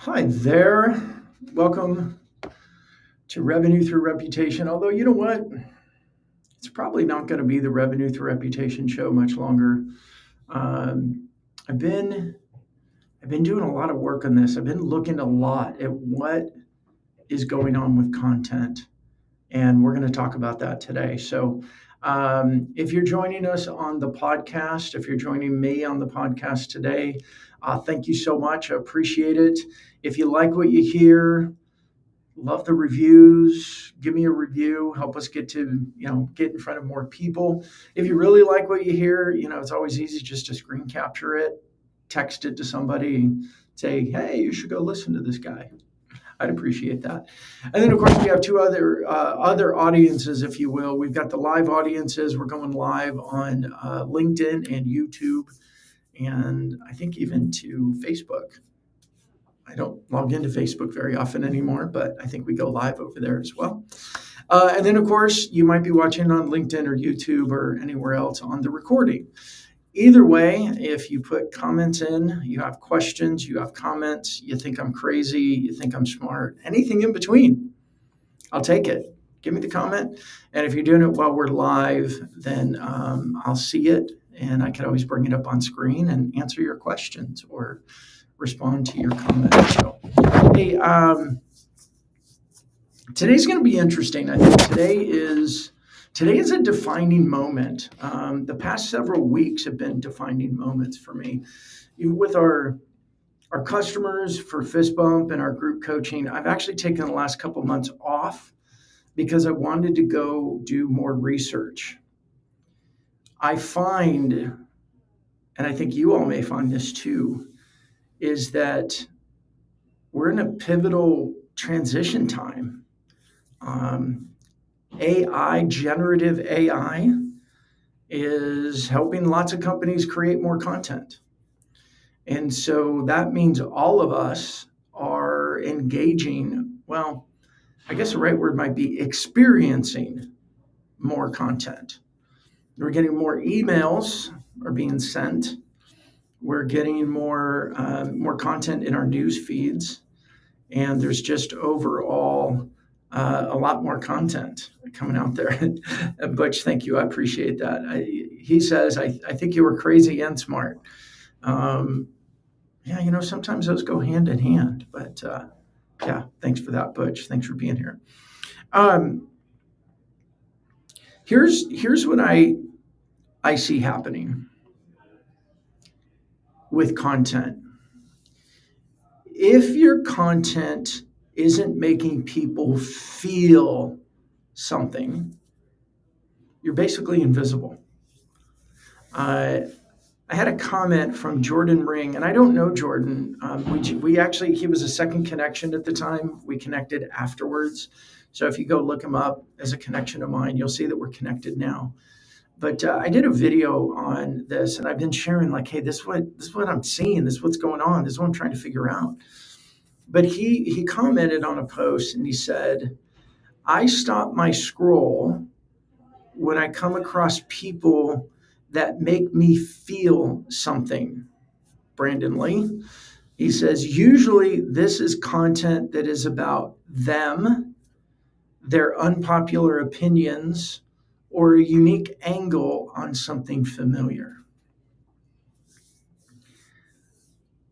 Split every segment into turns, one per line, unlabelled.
Hi there. Welcome to Revenue Through Reputation. Although, you know what? It's probably not going to be the Revenue Through Reputation show much longer. Um, I've been doing a lot of work on this. I've been looking a lot at what is going on with content, and we're going to talk about that today. So, if you're joining us on the podcast, if you're joining me on the podcast today, thank you so much. I appreciate it. If you like what you hear, love the reviews. Give me a review. Help us get in front of more people. If you really like what you hear, it's always easy just to screen capture it, text it to somebody, say, hey, you should go listen to this guy. I'd appreciate that. And then, of course, we have two other audiences, if you will. We've got the live audiences. We're going live on LinkedIn and YouTube, and I think even to Facebook. I don't log into Facebook very often anymore, but I think we go live over there as well. And then, of course, you might be watching on LinkedIn or YouTube or anywhere else on the recording. Either way, if you put comments in, you have questions, you have comments, you think I'm crazy, you think I'm smart, anything in between, I'll take it. Give me the comment. And if you're doing it while we're live, then I'll see it, and I can always bring it up on screen and answer your questions or respond to your comments. So, hey, today's going to be interesting. I think today is a defining moment. The past several weeks have been defining moments for me. Even with our customers for Fist Bump and our group coaching, I've actually taken the last couple months off because I wanted to go do more research. I find, and I think you all may find this too, is that we're in a pivotal transition time. AI, generative AI, is helping lots of companies create more content. And so that means all of us are engaging, well, I guess the right word might be experiencing more content. We're getting more emails are being sent. We're getting more content in our news feeds, and there's just overall a lot more content coming out there. Butch, thank you. I appreciate that. He says, I think you were crazy and smart. Yeah, sometimes those go hand in hand. But yeah, thanks for that, Butch. Thanks for being here. Here's what I see happening with content. If your content isn't making people feel something, you're basically invisible. I had a comment from Jordan Ring, and I don't know Jordan. He was a second connection at the time. We connected afterwards. So if you go look him up as a connection of mine, you'll see that we're connected now. But I did a video on this, and I've been sharing like, hey, this is what I'm seeing. This is what's going on. This is what I'm trying to figure out. But he commented on a post, and he said, I stop my scroll when I come across people that make me feel something. Brandon Lee, he says, usually this is content that is about them, their unpopular opinions, or a unique angle on something familiar.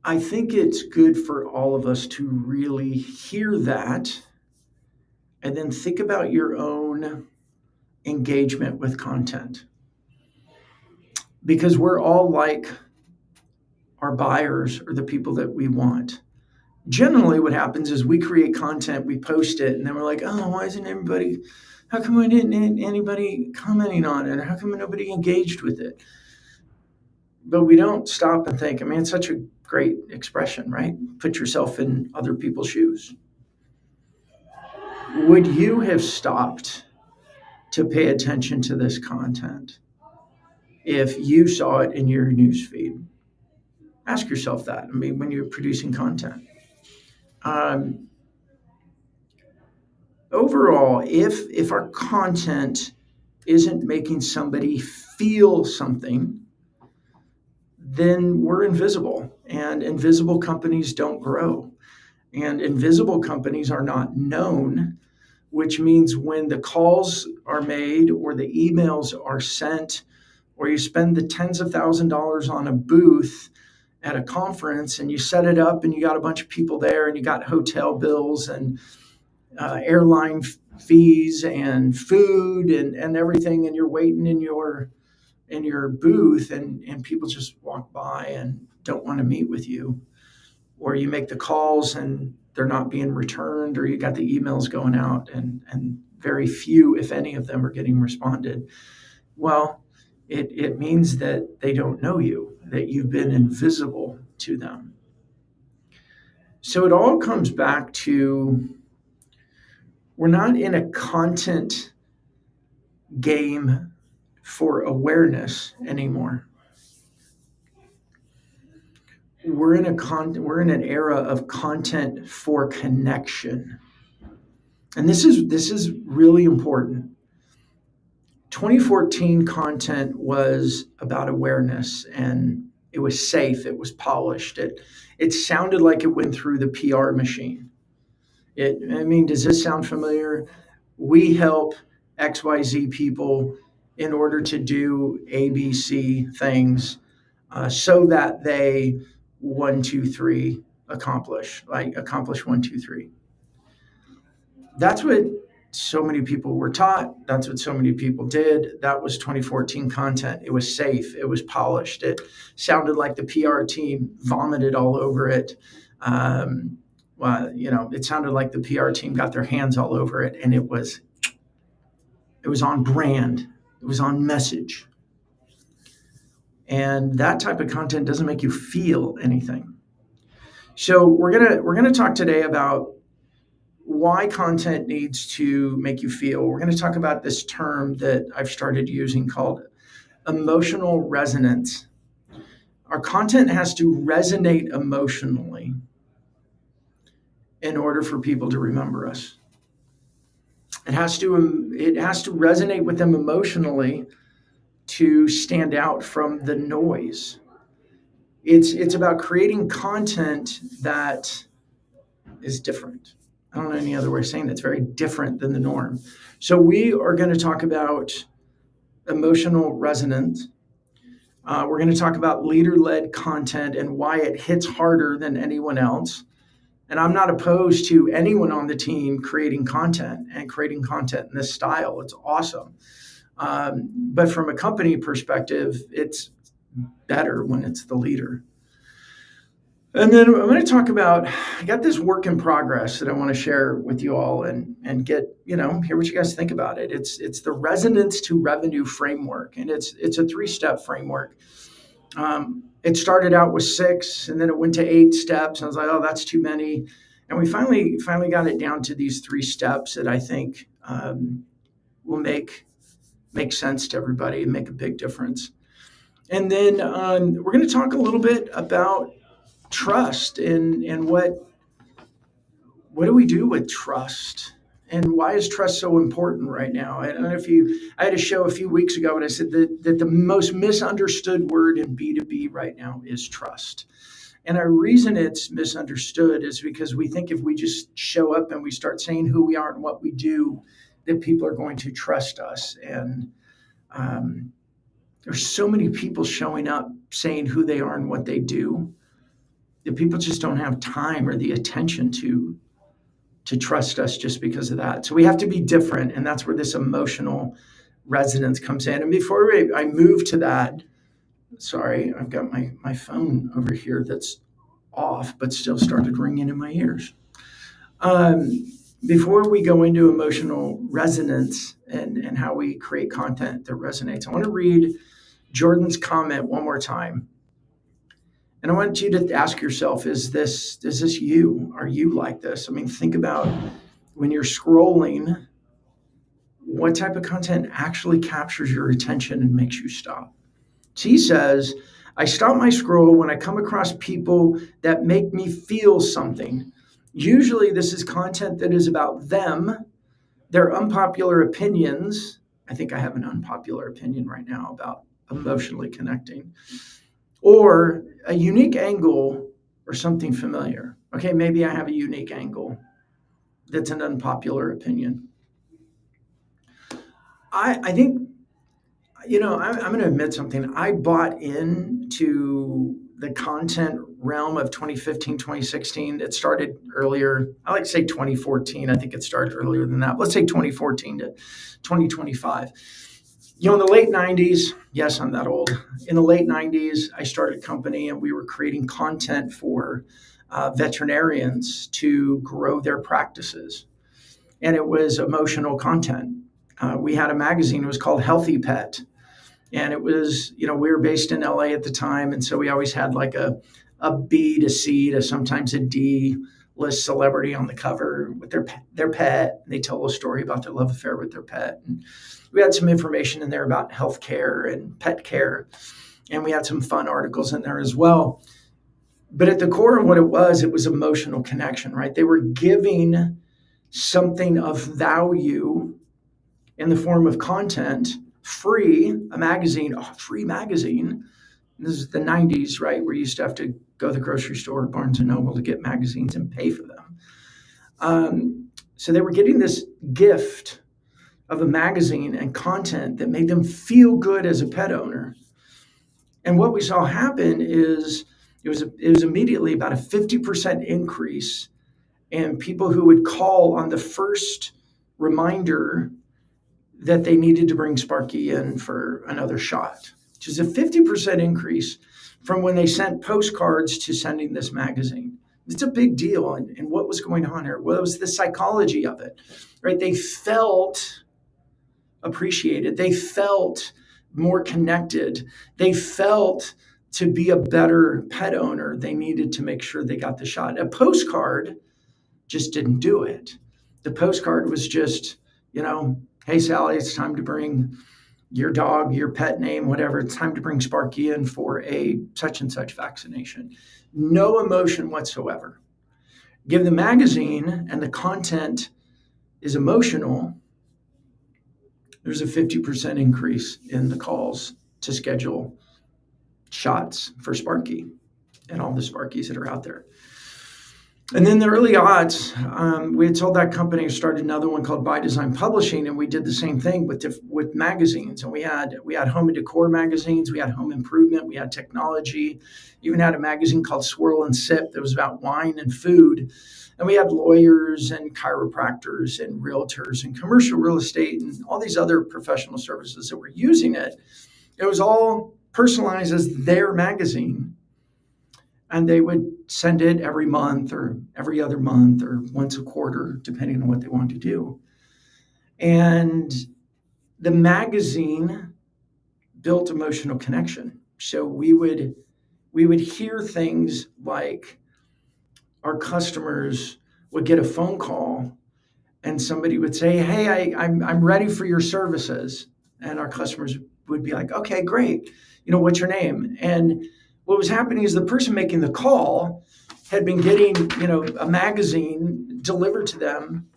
I think it's good for all of us to really hear that and then think about your own engagement with content. Because we're all like our buyers or the people that we want. Generally, what happens is we create content, we post it, and then we're like, oh, why isn't how come I didn't anybody commenting on it? Or how come nobody engaged with it? But we don't stop and think, I mean, it's such a great expression, right? Put yourself in other people's shoes. Would you have stopped to pay attention to this content if you saw it in your newsfeed? Ask yourself that. I mean, when you're producing content. Overall, if our content isn't making somebody feel something, then we're invisible, and invisible companies don't grow. And invisible companies are not known, which means when the calls are made or the emails are sent, or you spend the tens of $1,000s on a booth at a conference and you set it up and you got a bunch of people there and you got hotel bills and airline fees and food and everything, and you're waiting in your booth and people just walk by and don't want to meet with you, or you make the calls and they're not being returned, or you got the emails going out and very few, if any of them, are getting responded. Well, it means that they don't know you, that you've been invisible to them. So it all comes back to, we're not in a content game for awareness anymore. We're in an era of content for connection. And this is really important. 2014 content was about awareness, and it was safe, it was polished. It sounded like it went through the PR machine. Does this sound familiar? We help XYZ people in order to do ABC things so that they 1, 2, 3 accomplish 1, 2, 3. That's what so many people were taught. That's what so many people did. That was 2014 content. It was safe. It was polished. It sounded like the PR team vomited all over it. It sounded like the PR team got their hands all over it, and it was on brand. It was on message. And that type of content doesn't make you feel anything. So we're gonna talk today about why content needs to make you feel. We're going to talk about this term that I've started using called emotional resonance. Our content has to resonate emotionally in order for people to remember us. It has to resonate with them emotionally to stand out from the noise. It's about creating content that is different. I don't know any other way of saying it. It's very different than the norm. So we are going to talk about emotional resonance. We're going to talk about leader-led content and why it hits harder than anyone else. And I'm not opposed to anyone on the team creating content in this style. It's awesome. But from a company perspective, it's better when it's the leader. And then I'm going to talk about, I got this work in progress that I want to share with you all and get, hear what you guys think about it. It's the resonance to revenue framework. And it's a 3-step framework. It started out with 6 and then it went to 8 steps. I was like, oh, that's too many. And we finally got it down to these 3 steps that I think will make sense to everybody and make a big difference. And then we're going to talk a little bit about trust and what do we do with trust, and why is trust so important right now? I don't know I had a show a few weeks ago and I said that the most misunderstood word in B2B right now is trust. And our reason it's misunderstood is because we think if we just show up and we start saying who we are and what we do, that people are going to trust us. And there's so many people showing up saying who they are and what they do, that people just don't have time or the attention to trust us just because of that. So we have to be different, and that's where this emotional resonance comes in. And before I move to that, sorry, I've got my phone over here that's off, but still started ringing in my ears. Before we go into emotional resonance and how we create content that resonates, I want to read Jordan's comment one more time. And I want you to ask yourself, is this you? Are you like this? Think about when you're scrolling, what type of content actually captures your attention and makes you stop? So he says, I stop my scroll when I come across people that make me feel something. Usually this is content that is about them, their unpopular opinions. I think I have an unpopular opinion right now about emotionally connecting, or a unique angle or something familiar. Okay, maybe I have a unique angle. That's an unpopular opinion. I think, I'm going to admit something. I bought into the content realm of 2015, 2016. It started earlier. I like to say 2014. I think it started earlier than that. Let's say 2014 to 2025. In the late 90s, yes, I'm that old. In the late 90s, I started a company and we were creating content for veterinarians to grow their practices. And it was emotional content. We had a magazine, it was called Healthy Pet. And it was, we were based in LA at the time. And so we always had like a B to C to sometimes a D list celebrity on the cover with their pet. They tell a story about their love affair with their pet. And we had some information in there about healthcare and pet care. And we had some fun articles in there as well. But at the core of what it was emotional connection, right? They were giving something of value in the form of content, free, free magazine. This is the 90s, right? Where you used to have to go to the grocery store, Barnes and Noble, to get magazines and pay for them. So they were getting this gift of a magazine and content that made them feel good as a pet owner. And what we saw happen is it was immediately about a 50% increase in people who would call on the first reminder that they needed to bring Sparky in for another shot, which is a 50% increase from when they sent postcards to sending this magazine. It's a big deal. And what was going on here? Well, it was the psychology of it, right? They felt appreciated. They felt more connected. They felt to be a better pet owner, they needed to make sure they got the shot. A postcard just didn't do it. The postcard was just, hey, Sally, it's time to bring your dog, your pet name, whatever. It's time to bring Sparky in for a such and such vaccination. No emotion whatsoever. Give the magazine and the content is emotional. There's a 50% increase in the calls to schedule shots for Sparky and all the Sparkies that are out there. And then the early odds, we had sold that company, started another one called By Design Publishing, and we did the same thing with magazines. And we had home and decor magazines, we had home improvement, we had technology, even had a magazine called Swirl and Sip that was about wine and food. And we had lawyers and chiropractors and realtors and commercial real estate and all these other professional services that were using it. It was all personalized as their magazine. And they would send it every month or every other month or once a quarter, depending on what they wanted to do. And the magazine built emotional connection. So we would hear things like our customers would get a phone call and somebody would say, hey, I'm ready for your services. And our customers would be like, okay, great. What's your name? And what was happening is the person making the call had been getting, a magazine delivered to them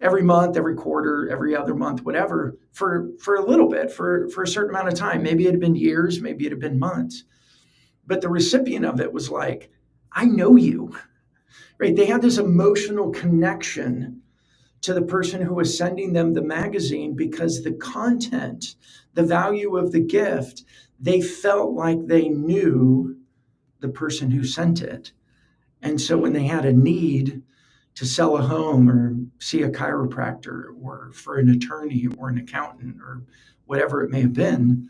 every month, every quarter, every other month, whatever, for a little bit, for a certain amount of time. Maybe it had been years, maybe it had been months. But the recipient of it was like, I know you, right? They had this emotional connection to the person who was sending them the magazine because the content, the value of the gift, they felt like they knew the person who sent it. And so when they had a need to sell a home or see a chiropractor or for an attorney or an accountant or whatever it may have been,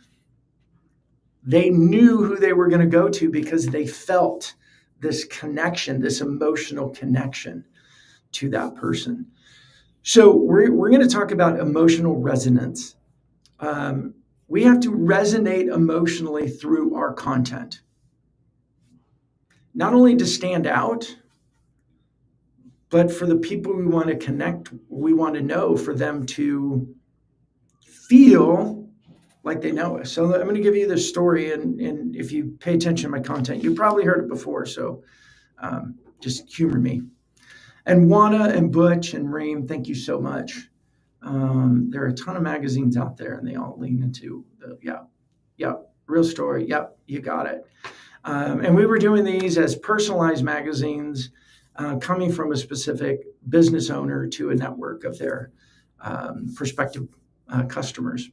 they knew who they were going to go to because they felt this connection, this emotional connection to that person. So we're going to talk about emotional resonance. We have to resonate emotionally through our content. Not only to stand out, but for the people we want to connect, we want to know, for them to feel like they know us. So I'm going to give you this story, and if you pay attention to my content, you've probably heard it before, so just humor me. And Juana and Butch and Reem, thank you so much. There are a ton of magazines out there, and they all lean into the, real story. Yep, you got it. And we were doing these as personalized magazines coming from a specific business owner to a network of their prospective customers.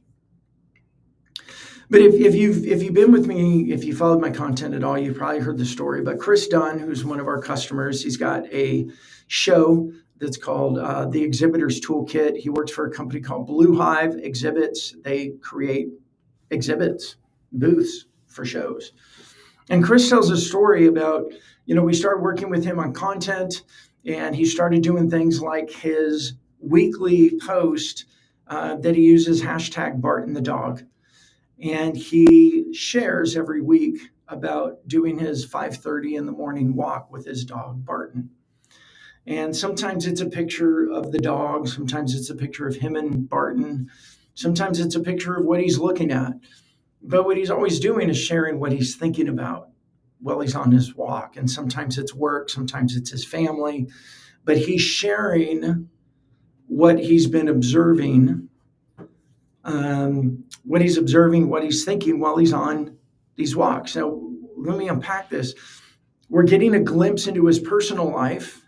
But if you've been with me, if you followed my content at all, you've probably heard the story. But Chris Dunn, who's one of our customers, he's got a show that's called the Exhibitor's Toolkit. He works for a company called Blue Hive Exhibits. They create exhibits, booths for shows. And Chris tells a story about, we started working with him on content, and he started doing things like his weekly post that he uses hashtag Barton the dog. And he shares every week about doing his 5:30 in the morning walk with his dog, Barton. And sometimes it's a picture of the dog. Sometimes it's a picture of him and Barton. Sometimes it's a picture of what he's looking at. But what he's always doing is sharing what he's thinking about while he's on his walk. And sometimes it's work. Sometimes it's his family. But he's sharing what he's been observing, what he's thinking while he's on these walks. Now, let me unpack this. We're getting a glimpse into his personal life.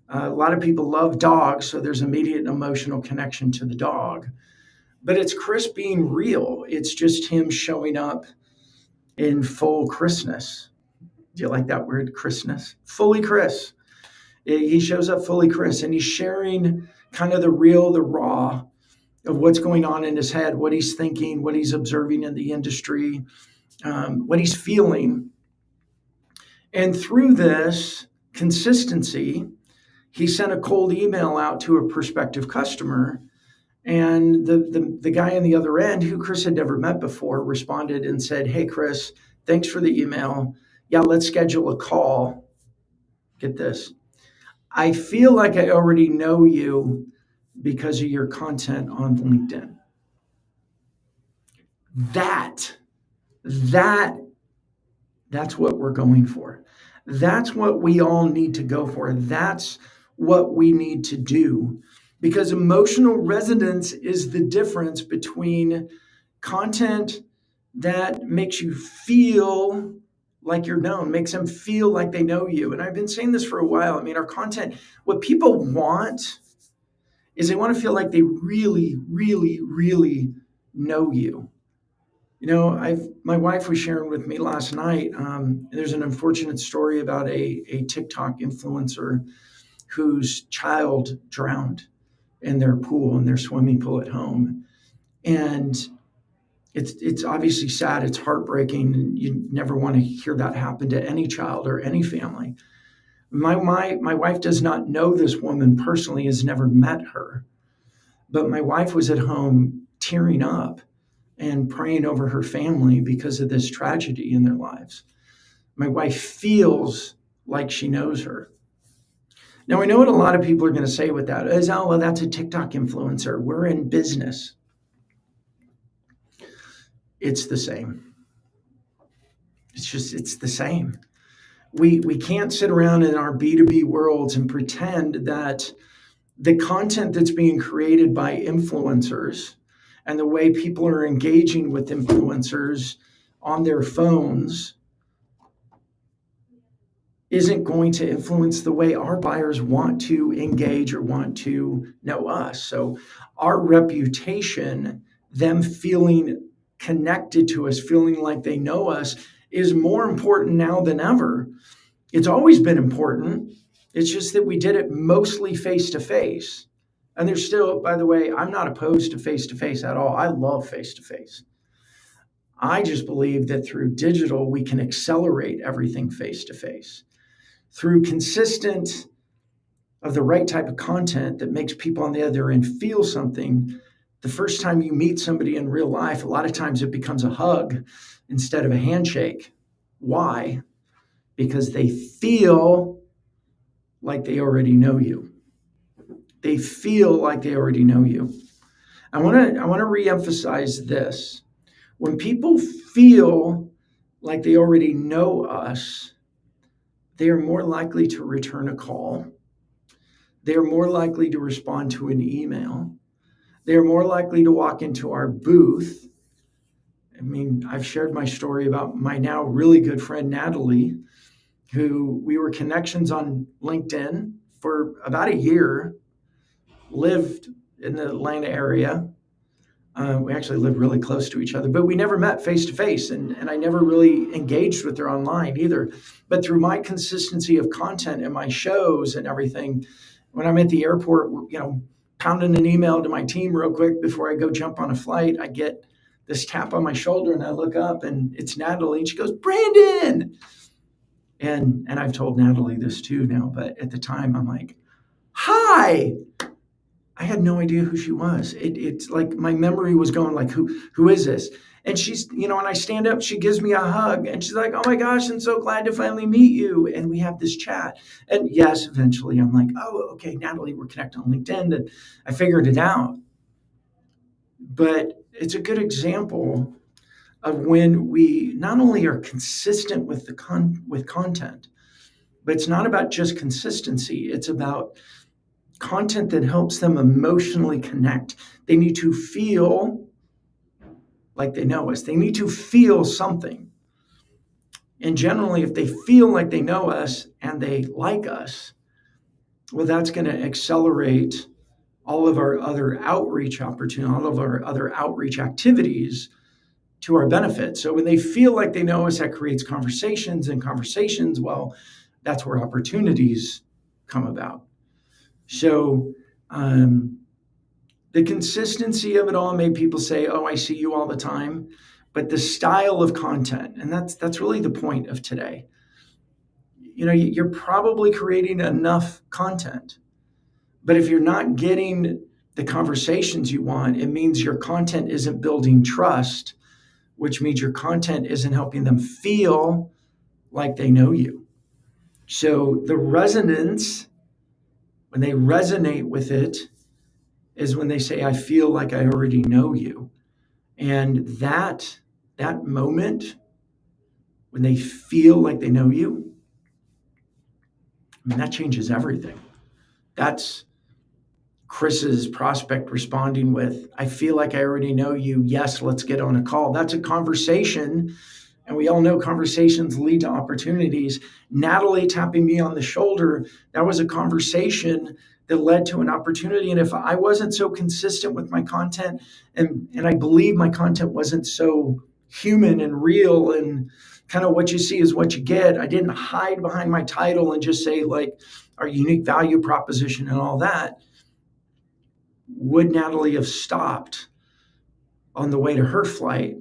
A lot of people love dogs, so there's immediate emotional connection to the dog. But it's Chris being real. It's just him showing up in full Chrisness. Do you like that word, Chrisness? Fully Chris. He shows up fully Chris, and he's sharing kind of the real, the raw of what's going on in his head, what he's thinking, what he's observing in the industry, what he's feeling. And through this consistency, he sent a cold email out to a prospective customer. And the guy on the other end, who Chris had never met before, responded and said, "Hey, Chris, thanks for the email. Yeah, let's schedule a call. Get this. I feel like I already know you because of your content on LinkedIn." That's what we're going for. That's what we all need to go for. That's what we need to do, because emotional resonance is the difference between content that makes you feel like you're known, makes them feel like they know you. And I've been saying this for a while. I mean, our content, what people want is they want to feel like they really, really, really know you. My wife was sharing with me last night. There's an unfortunate story about a TikTok influencer whose child drowned in their pool, in their swimming pool at home. And it's obviously sad. It's heartbreaking. You never want to hear that happen to any child or any family. My wife does not know this woman personally, has never met her. But my wife was at home tearing up and praying over her family because of this tragedy in their lives. My wife feels like she knows her. Now, I know what a lot of people are going to say with that is, "Oh, well, that's a TikTok influencer. We're in business." It's the same. It's the same. We can't sit around in our B2B worlds and pretend that the content that's being created by influencers and the way people are engaging with influencers on their phones isn't going to influence the way our buyers want to engage or want to know us. So our reputation, them feeling connected to us, feeling like they know us, is more important now than ever. It's always been important. It's just that we did it mostly face-to-face. And there's still, by the way, I'm not opposed to face-to-face at all. I love face-to-face. I just believe that through digital, we can accelerate everything face-to-face. Through consistent of the right type of content that makes people on the other end feel something, the first time you meet somebody in real life, a lot of times it becomes a hug instead of a handshake. Why? Because they feel like they already know you. They feel like they already know you. I want to reemphasize this. When people feel like they already know us, they are more likely to return a call. They are more likely to respond to an email. They are more likely to walk into our booth. I mean, I've shared my story about my now really good friend, Natalie. who we were connections on LinkedIn for about a year, lived in the Atlanta area. We actually lived really close to each other, but we never met face to face, and I never really engaged with her online either. But through my consistency of content and my shows and everything, when I'm at the airport, pounding an email to my team real quick before I go jump on a flight, I get this tap on my shoulder, and I look up, and it's Natalie, and she goes, "Brandon!" And I've told Natalie this too now, but at the time I'm like, "Hi." I had no idea who she was. It's like my memory was going like, who is this? And she's, and I stand up, she gives me a hug, and she's like, "Oh my gosh, I'm so glad to finally meet you." And we have this chat. And yes, eventually I'm like, "Oh, okay, Natalie, we're connected on LinkedIn." And I figured it out. But it's a good example of when we not only are consistent with with content, but it's not about just consistency. It's about content that helps them emotionally connect. They need to feel like they know us. They need to feel something. And generally, if they feel like they know us and they like us, well, that's going to accelerate all of our other outreach opportunities, all of our other outreach activities to our benefit. So when they feel like they know us, that creates conversations, and conversations, well, that's where opportunities come about. So the consistency of it all made people say, "Oh, I see you all the time." But the style of content, and that's really the point of today. You're probably creating enough content, but if you're not getting the conversations you want, it means your content isn't building trust, which means your content isn't helping them feel like they know you. So the resonance, when they resonate with it, is when they say, "I feel like I already know you." And that moment, when they feel like they know you, that changes everything. That's Chris's prospect responding with, "I feel like I already know you. Yes, let's get on a call." That's a conversation. And we all know conversations lead to opportunities. Natalie tapping me on the shoulder, that was a conversation that led to an opportunity. And if I wasn't so consistent with my content, and I believe my content wasn't so human and real and kind of what you see is what you get, I didn't hide behind my title and just say like our unique value proposition and all that, would Natalie have stopped on the way to her flight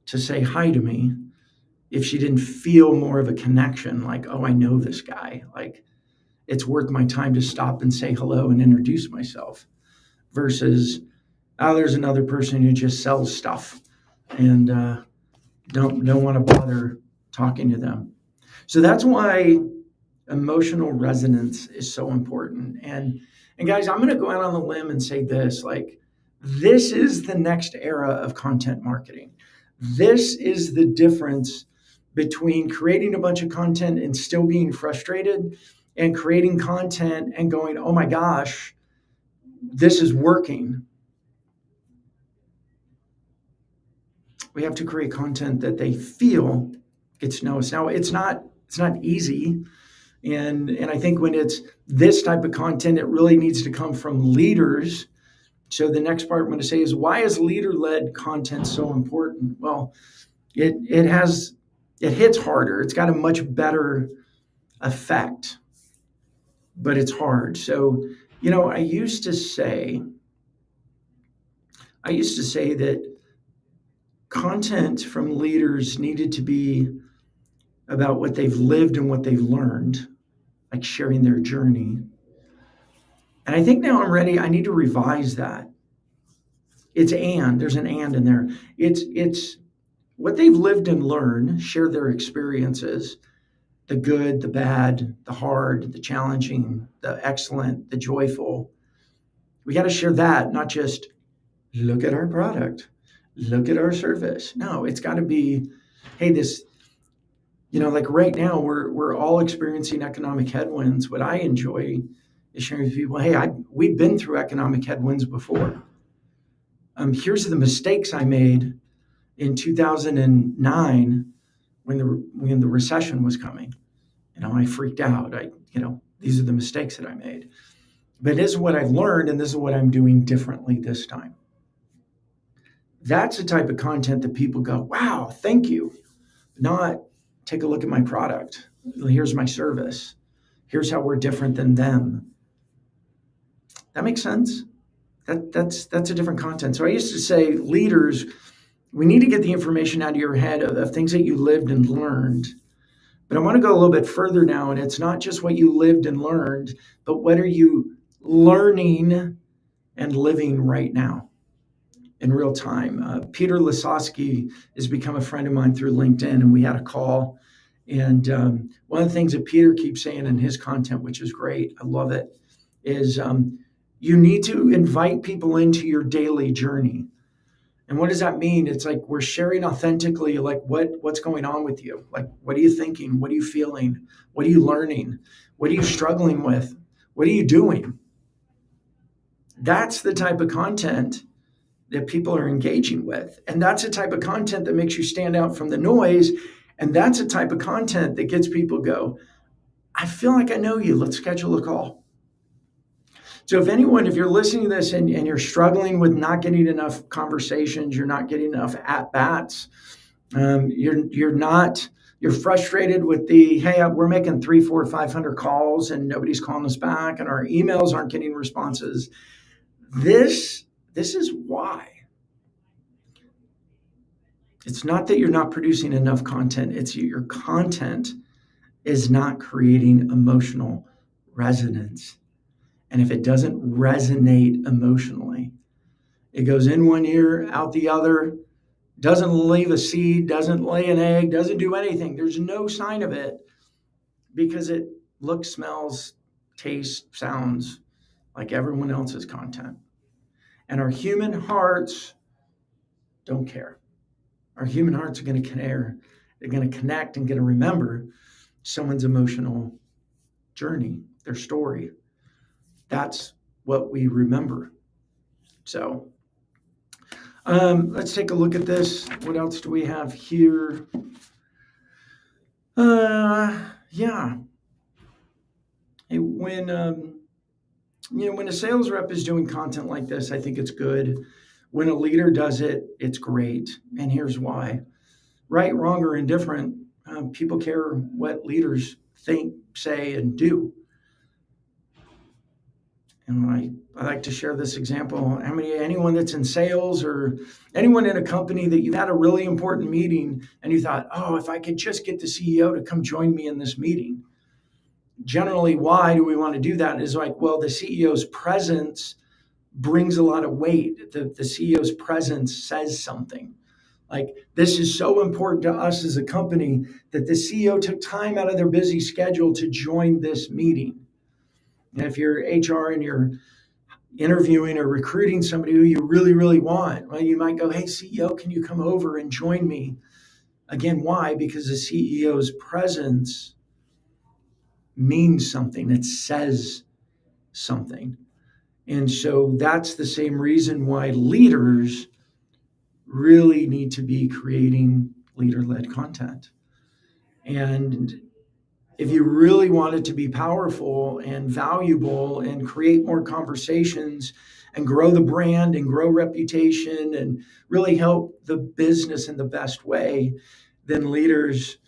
to say hi to me if she didn't feel more of a connection, like, "Oh, I know this guy. Like, it's worth my time to stop and say hello and introduce myself," versus, "Oh, there's another person who just sells stuff and don't want to bother talking to them." So that's why emotional resonance is so important. And guys, I'm going to go out on the limb and say this, like, this is the next era of content marketing. This is the difference between creating a bunch of content and still being frustrated, and creating content and going, "Oh my gosh, this is working." We have to create content that they feel gets to know us. Now, it's not easy. And I think when it's this type of content, it really needs to come from leaders. So the next part I'm going to say is, why is leader-led content so important? Well, it hits harder. It's got a much better effect, but it's hard. So, I used to say that content from leaders needed to be about what they've lived and what they've learned, like sharing their journey. And I think now I'm ready. I need to revise that. There's an and in there. It's what they've lived and learned, share their experiences, the good, the bad, the hard, the challenging, the excellent, the joyful. We got to share that, not just look at our product, look at our service. No, it's got to be, hey, this, like right now we're all experiencing economic headwinds. What I enjoy is sharing with people, hey, we've been through economic headwinds before. Here's the mistakes I made in 2009 when the recession was coming. I freaked out. These are the mistakes that I made. But this is what I've learned, and this is what I'm doing differently this time. That's the type of content that people go, wow, thank you. Not take a look at my product. Here's my service. Here's how we're different than them. That makes sense. That's a different content. So I used to say, leaders, we need to get the information out of your head of things that you lived and learned. But I want to go a little bit further now, and it's not just what you lived and learned, but what are you learning and living right now in real time. Peter Lasowski has become a friend of mine through LinkedIn, and we had a call. And one of the things that Peter keeps saying in his content, which is great, I love it, is you need to invite people into your daily journey. And what does that mean? It's like we're sharing authentically, like what's going on with you? Like, what are you thinking? What are you feeling? What are you learning? What are you struggling with? What are you doing? That's the type of content that people are engaging with. And that's the type of content that makes you stand out from the noise. And that's the type of content that gets people go, I feel like I know you. Let's schedule a call. So if you're listening to this and you're struggling with not getting enough conversations, you're not getting enough at-bats, you're frustrated with hey, we're making 300, 400, 500 calls and nobody's calling us back and our emails aren't getting responses. This is why. It's not that you're not producing enough content. It's your content is not creating emotional resonance. And if it doesn't resonate emotionally, it goes in one ear, out the other, doesn't leave a seed, doesn't lay an egg, doesn't do anything. There's no sign of it because it looks, smells, tastes, sounds like everyone else's content. And our human hearts don't care. Our human hearts are going to care. They're going to connect and going to remember someone's emotional journey, their story. That's what we remember. So let's take a look at this. What else do we have here? Yeah. When a sales rep is doing content like this, I think it's good. When a leader does it, it's great. And here's why. Right, wrong, or indifferent, people care what leaders think, say, and do. And I like to share this example. Anyone that's in sales or anyone in a company that you've had a really important meeting and you thought, oh, if I could just get the CEO to come join me in this meeting. Generally, why do we want to do that? Is like, well, the CEO's presence brings a lot of weight. The CEO's presence says something. Like, this is so important to us as a company that the CEO took time out of their busy schedule to join this meeting. And if you're HR and you're interviewing or recruiting somebody who you really, really want, well, you might go, hey, CEO, can you come over and join me? Again, why? Because the CEO's presence means something. It says something. And so that's the same reason why leaders really need to be creating leader-led content. And if you really want it to be powerful and valuable and create more conversations and grow the brand and grow reputation and really help the business in the best way, then leaders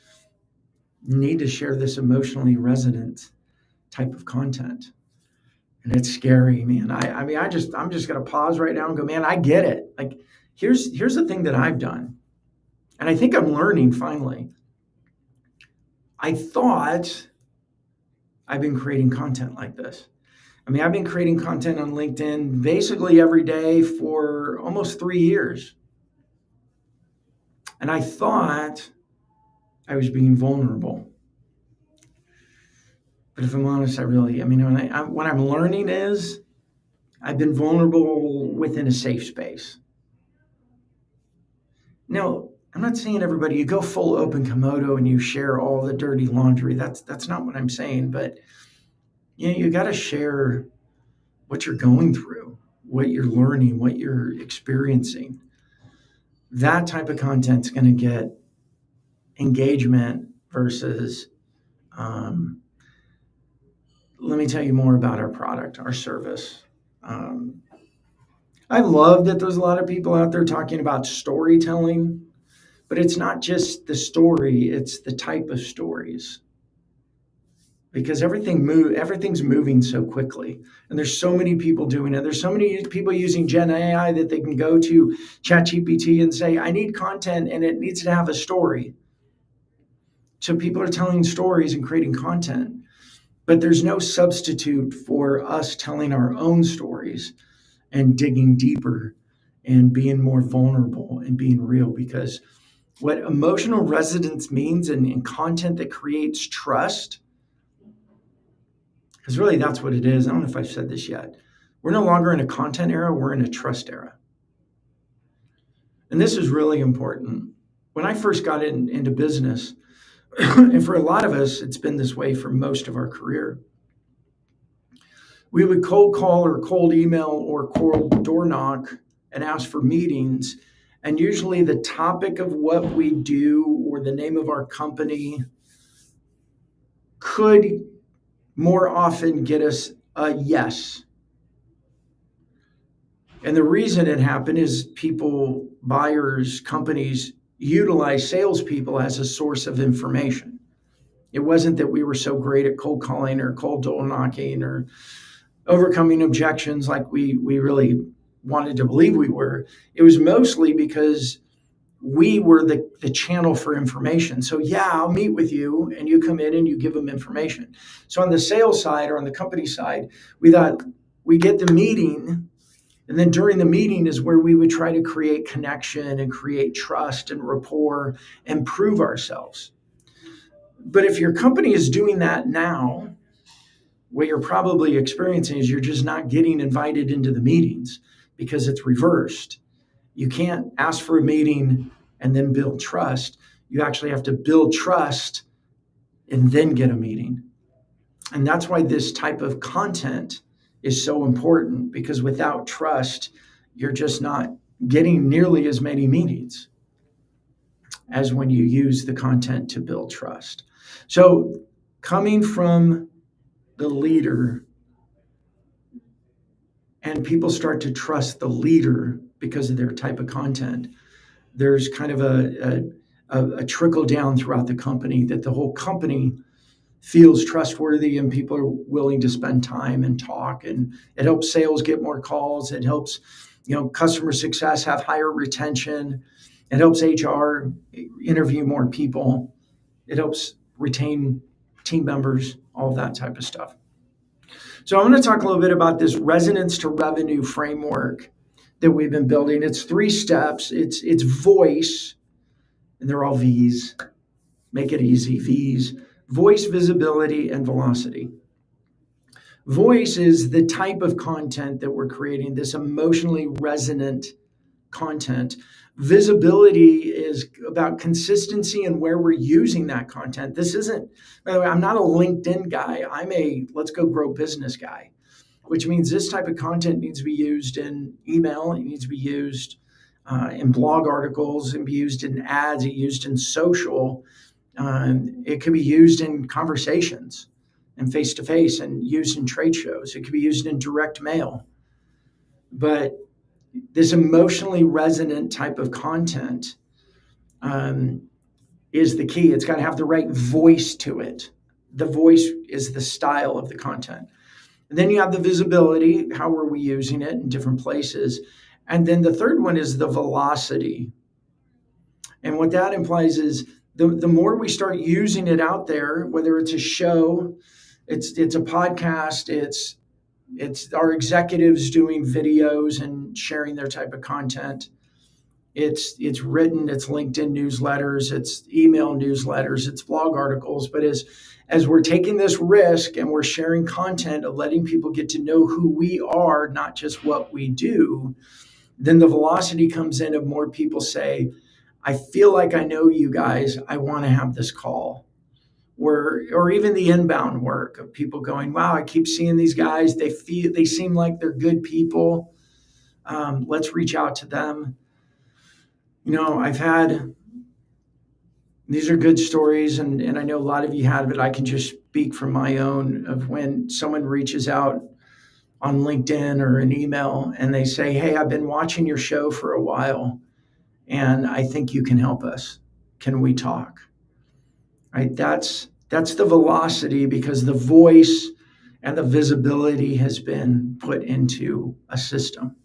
need to share this emotionally resonant type of content. And it's scary, man. I'm just going to pause right now and go, man, I get it. Like, here's the thing that I've done. And I think I'm learning finally. I thought I've been creating content like this. I've been creating content on LinkedIn basically every day for almost 3 years. And I thought I was being vulnerable. But if I'm honest, what I'm learning is I've been vulnerable within a safe space. Now, I'm not saying everybody, you go full open Komodo and you share all the dirty laundry. That's not what I'm saying. But you got to share what you're going through, what you're learning, what you're experiencing. That type of content's going to get engagement versus Um, let me tell you more about our product, our service. Um, I love that there's a lot of people out there talking about storytelling, but it's not just the story, it's the type of stories. Because everything's moving so quickly, and there's so many people doing it. There's so many people using Gen AI that they can go to ChatGPT and say, I need content and it needs to have a story. So people are telling stories and creating content, but there's no substitute for us telling our own stories and digging deeper and being more vulnerable and being real. Because what emotional resonance means in content that creates trust, because really that's what it is. I don't know if I've said this yet. We're no longer in a content era, we're in a trust era. And this is really important. When I first got into business, and for a lot of us, it's been this way for most of our career, we would cold call or cold email or cold door knock and ask for meetings. And usually the topic of what we do or the name of our company could more often get us a yes. And the reason it happened is people, buyers, companies utilize salespeople as a source of information. It wasn't that we were so great at cold calling or cold door knocking or overcoming objections like we really wanted to believe we were. It was mostly because we were the channel for information. So yeah, I'll meet with you and you come in and you give them information. So on the sales side or on the company side, we thought we get the meeting, and then during the meeting is where we would try to create connection and create trust and rapport and prove ourselves. But if your company is doing that now, what you're probably experiencing is you're just not getting invited into the meetings because it's reversed. You can't ask for a meeting and then build trust. You actually have to build trust and then get a meeting. And that's why this type of content is so important, because without trust, you're just not getting nearly as many meetings as when you use the content to build trust. So coming from the leader, and people start to trust the leader because of their type of content, there's kind of a trickle down throughout the company that the whole company feels trustworthy and people are willing to spend time and talk, and it helps sales get more calls. It helps, customer success have higher retention. It helps HR interview more people. It helps retain team members, all of that type of stuff. So I'm going to talk a little bit about this resonance to revenue framework that we've been building. It's 3 steps. It's voice, and they're all V's. Make it easy, V's. Voice, visibility, and velocity. Voice is the type of content that we're creating, this emotionally resonant content. Visibility is about consistency and where we're using that content. This isn't, by the way, I'm not a LinkedIn guy. I'm a let's go grow business guy, which means this type of content needs to be used in email. It needs to be used in blog articles, and be used in ads, used in social. It could be used in conversations and face-to-face, and used in trade shows. It could be used in direct mail. But this emotionally resonant type of content is the key. It's got to have the right voice to it. The voice is the style of the content. And then you have the visibility. How are we using it in different places? And then the third one is the velocity. And what that implies is the more we start using it out there, whether it's a show, it's a podcast, it's our executives doing videos and sharing their type of content. It's written, it's LinkedIn newsletters, it's email newsletters, it's blog articles. But as we're taking this risk and we're sharing content of letting people get to know who we are, not just what we do, then the velocity comes in of more people say, I feel like I know you guys. I want to have this call. Or even the inbound work of people going, wow, I keep seeing these guys. They seem like they're good people. Let's reach out to them. I've had These are good stories, and I know a lot of you have it. I can just speak from my own of when someone reaches out on LinkedIn or an email and they say, hey, I've been watching your show for a while and I think you can help us. Can we talk? Right? That's the velocity, because the voice and the visibility has been put into a system.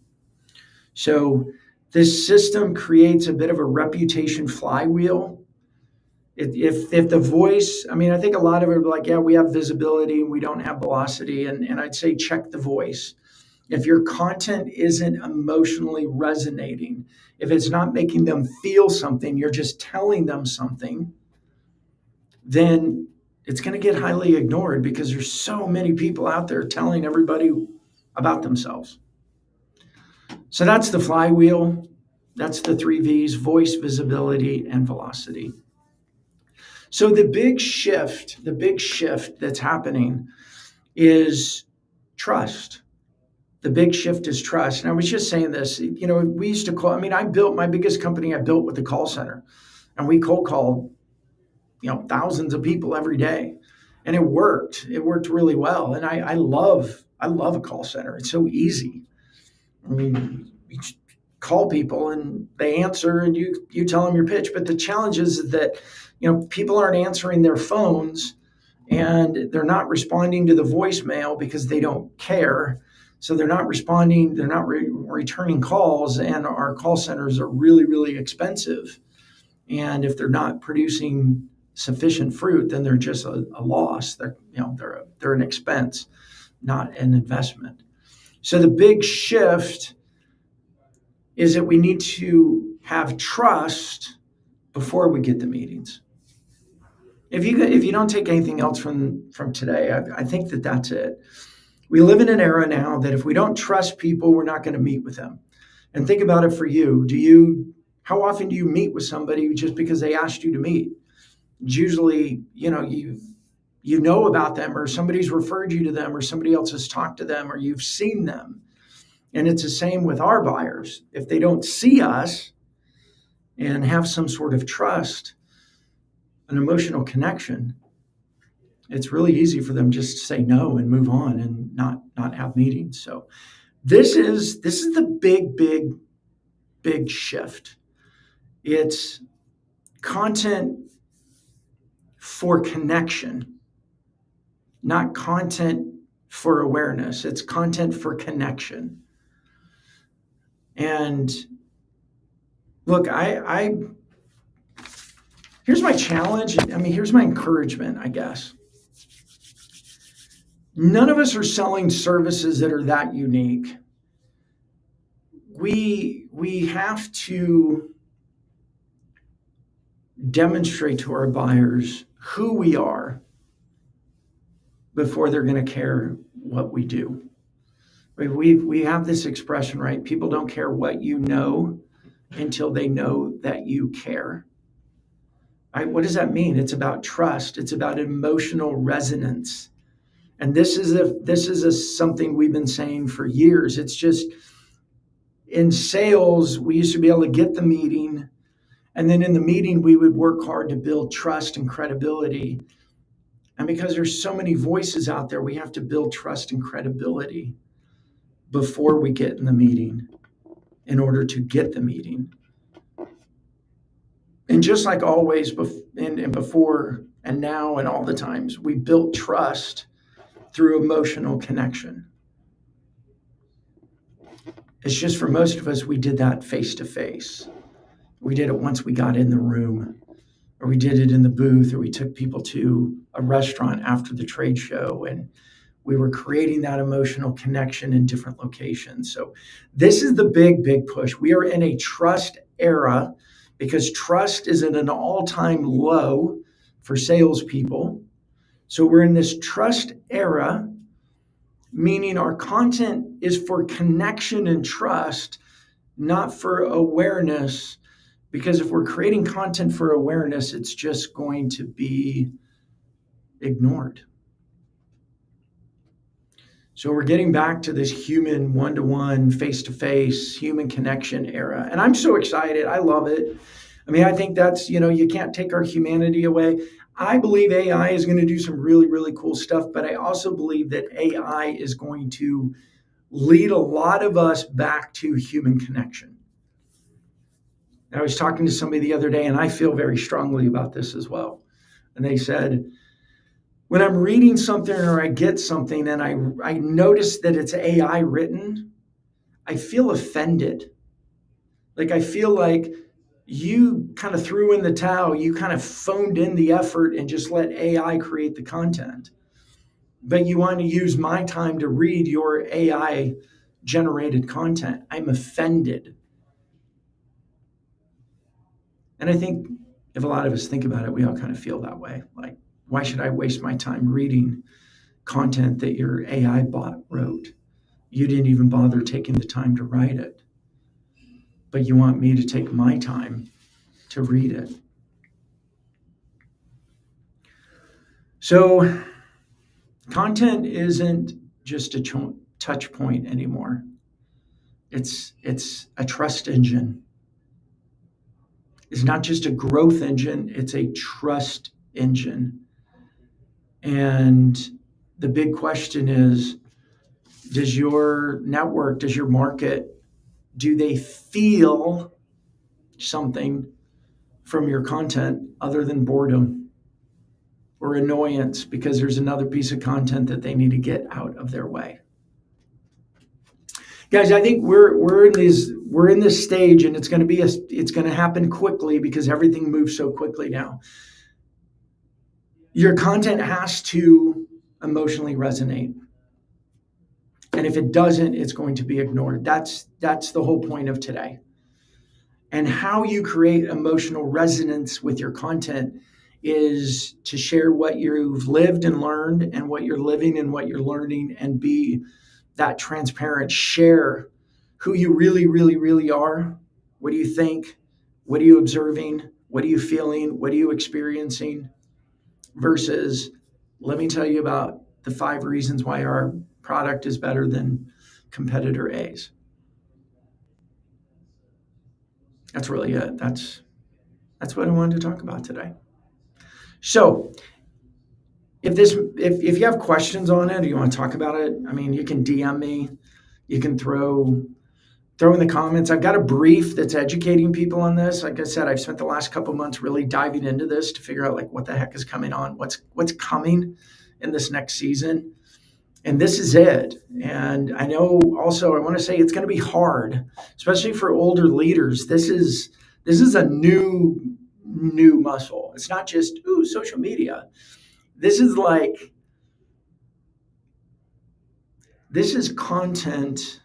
So this system creates a bit of a reputation flywheel. If the voice, I mean, I think a lot of it are like, yeah, we have visibility and we don't have velocity. And I'd say check the voice. If your content isn't emotionally resonating, if it's not making them feel something, you're just telling them something, then it's going to get highly ignored, because there's so many people out there telling everybody about themselves. So that's the flywheel. That's the 3 V's: voice, visibility, and velocity. So the big shift that's happening is trust. The big shift is trust. And I was just saying this, we used to call, I built my biggest company I built with the call center, and we cold called, thousands of people every day. And it worked. It worked really well. And I love a call center. It's so easy. I mean, you call people and they answer and you tell them your pitch. But the challenge is that, people aren't answering their phones and they're not responding to the voicemail because they don't care. So they're not responding, they're not returning calls, and our call centers are really, really expensive. And if they're not producing sufficient fruit, then they're just a loss. They're an expense, not an investment. So the big shift is that we need to have trust before we get the meetings. If you don't take anything else from today, I think that's it. We live in an era now that if we don't trust people, we're not going to meet with them. And think about it for you. How often do you meet with somebody just because they asked you to meet? It's usually, you know about them, or somebody's referred you to them, or somebody else has talked to them, or you've seen them. And it's the same with our buyers. If they don't see us and have some sort of trust, an emotional connection, it's really easy for them just to say no and move on and not have meetings. So this is the big shift. It's content for connection, not content for awareness. It's content for connection. And look, here's my challenge. Here's my encouragement, I guess. None of us are selling services that are that unique. We have to demonstrate to our buyers who we are before they're going to care what we do. We have this expression, right? People don't care what you know until they know that you care. Right? What does that mean? It's about trust. It's about emotional resonance. And this is something we've been saying for years. It's just, in sales, we used to be able to get the meeting, and then in the meeting, we would work hard to build trust and credibility. And because there's so many voices out there, we have to build trust and credibility before we get in the meeting in order to get the meeting. And just like always, and before and now and all the times, we built trust through emotional connection. It's just, for most of us, we did that face to face. We did it once we got in the room, or we did it in the booth, or we took people to a restaurant after the trade show, and we were creating that emotional connection in different locations. So this is the big push. We are in a trust era, because trust is at an all-time low for salespeople. So we're in this trust era, meaning our content is for connection and trust, not for awareness. Because if we're creating content for awareness, it's just going to be ignored. So we're getting back to this human, one-to-one, face-to-face, human connection era. And I'm so excited. I love it. I mean, I think that's, you can't take our humanity away. I believe AI is going to do some really, really cool stuff, but I also believe that AI is going to lead a lot of us back to human connection. I was talking to somebody the other day, and I feel very strongly about this as well. And they said, when I'm reading something or I get something and I notice that it's AI written, I feel offended. Like, I feel like you kind of threw in the towel, you kind of phoned in the effort and just let AI create the content. But you want to use my time to read your AI generated content. I'm offended. And I think if a lot of us think about it, we all kind of feel that way. Like, why should I waste my time reading content that your AI bot wrote? You didn't even bother taking the time to write it. But you want me to take my time to read it. So content isn't just a touch point anymore. It's a trust engine. It's not just a growth engine, it's a trust engine. And the big question is, does your network, does your market, do they feel something from your content other than boredom or annoyance because there's another piece of content that they need to get out of their way? Guys, I think we're in this stage, and it's going to happen quickly because everything moves so quickly now. Your content has to emotionally resonate. And if it doesn't, it's going to be ignored. That's the whole point of today. And how you create emotional resonance with your content is to share what you've lived and learned and what you're living and what you're learning, and be that transparent. Share who you really, really, really are. What do you think? What are you observing? What are you feeling? What are you experiencing? Versus, let me tell you about the 5 reasons why our product is better than competitor A's. That's really it. That's what I wanted to talk about today. So if you have questions on it or you want to talk about it, I mean, you can DM me. You can throw in the comments. I've got a brief that's educating people on this. Like I said, I've spent the last couple of months really diving into this to figure out like what the heck is coming on, what's coming in this next season. And this is it. And I know also, I want to say it's going to be hard, especially for older leaders. This is a new muscle. It's not just, social media. This is content,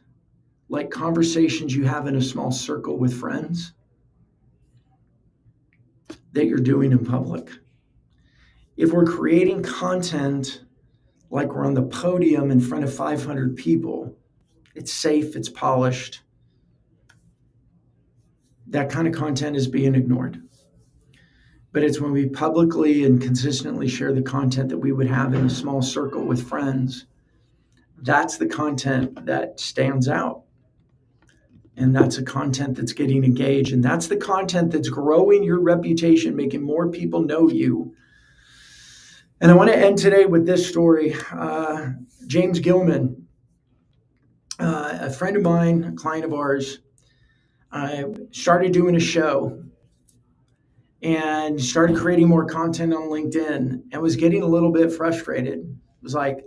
like conversations you have in a small circle with friends that you're doing in public. If we're creating content like we're on the podium in front of 500 people, it's safe, it's polished. That kind of content is being ignored. But it's when we publicly and consistently share the content that we would have in a small circle with friends, that's the content that stands out. And that's the content that's getting engaged. And that's the content that's growing your reputation, making more people know you. And I want to end today with this story. James Gilman, a friend of mine, a client of ours, started doing a show and started creating more content on LinkedIn and was getting a little bit frustrated. It was like,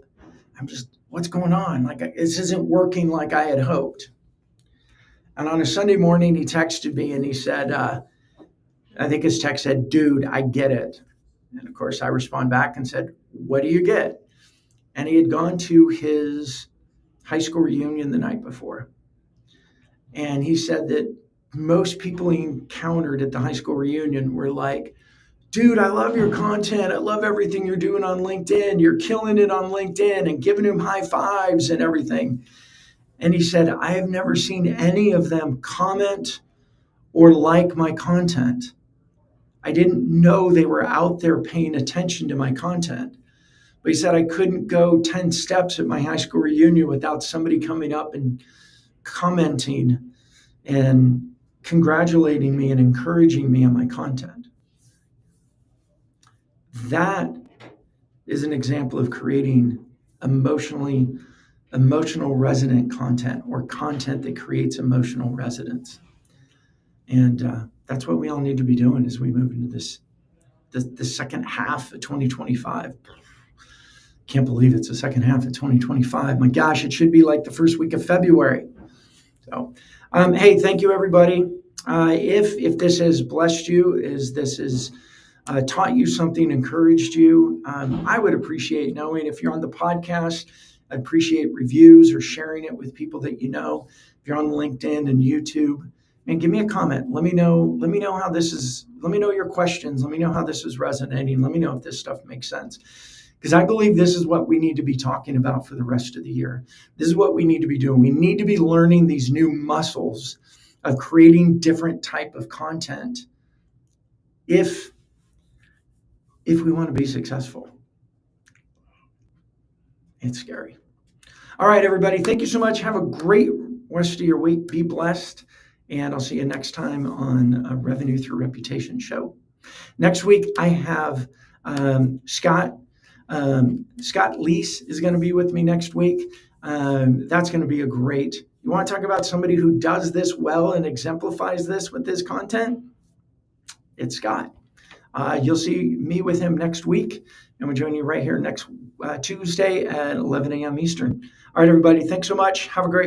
what's going on? Like, this isn't working like I had hoped. And on a Sunday morning, he texted me and he said, I think his text said, "Dude, I get it." And of course, I respond back and said, "What do you get?" And he had gone to his high school reunion the night before. And he said that most people he encountered at the high school reunion were like, "Dude, I love your content. I love everything you're doing on LinkedIn. You're killing it on LinkedIn," and giving him high fives and everything. And he said, "I have never seen any of them comment or like my content. I didn't know they were out there paying attention to my content." But he said, "I couldn't go 10 steps at my high school reunion without somebody coming up and commenting and congratulating me and encouraging me on my content. That is an example of creating emotional resonant content, or content that creates emotional resonance. And that's what we all need to be doing as we move into the second half of 2025. Can't believe it's the second half of 2025. My gosh, it should be like the first week of February. So, hey, thank you, everybody. If this has blessed you, this has taught you something, encouraged you, I would appreciate knowing. If you're on the podcast, I'd appreciate reviews or sharing it with people that you know. If you're on LinkedIn and YouTube, and give me a comment. Let me know how this is. Let me know your questions. Let me know how this is resonating. Let me know if this stuff makes sense. Because I believe this is what we need to be talking about for the rest of the year. This is what we need to be doing. We need to be learning these new muscles of creating different type of content if we want to be successful. It's scary. All right, everybody. Thank you so much. Have a great rest of your week. Be blessed. And I'll see you next time on a Revenue Through Reputation show. Next week, I have Scott Leese is going to be with me next week. That's going to be a great. You want to talk about somebody who does this well and exemplifies this with this content? It's Scott. You'll see me with him next week, and we'll join you right here next Tuesday at 11 a.m. Eastern. All right, everybody. Thanks so much. Have a great week.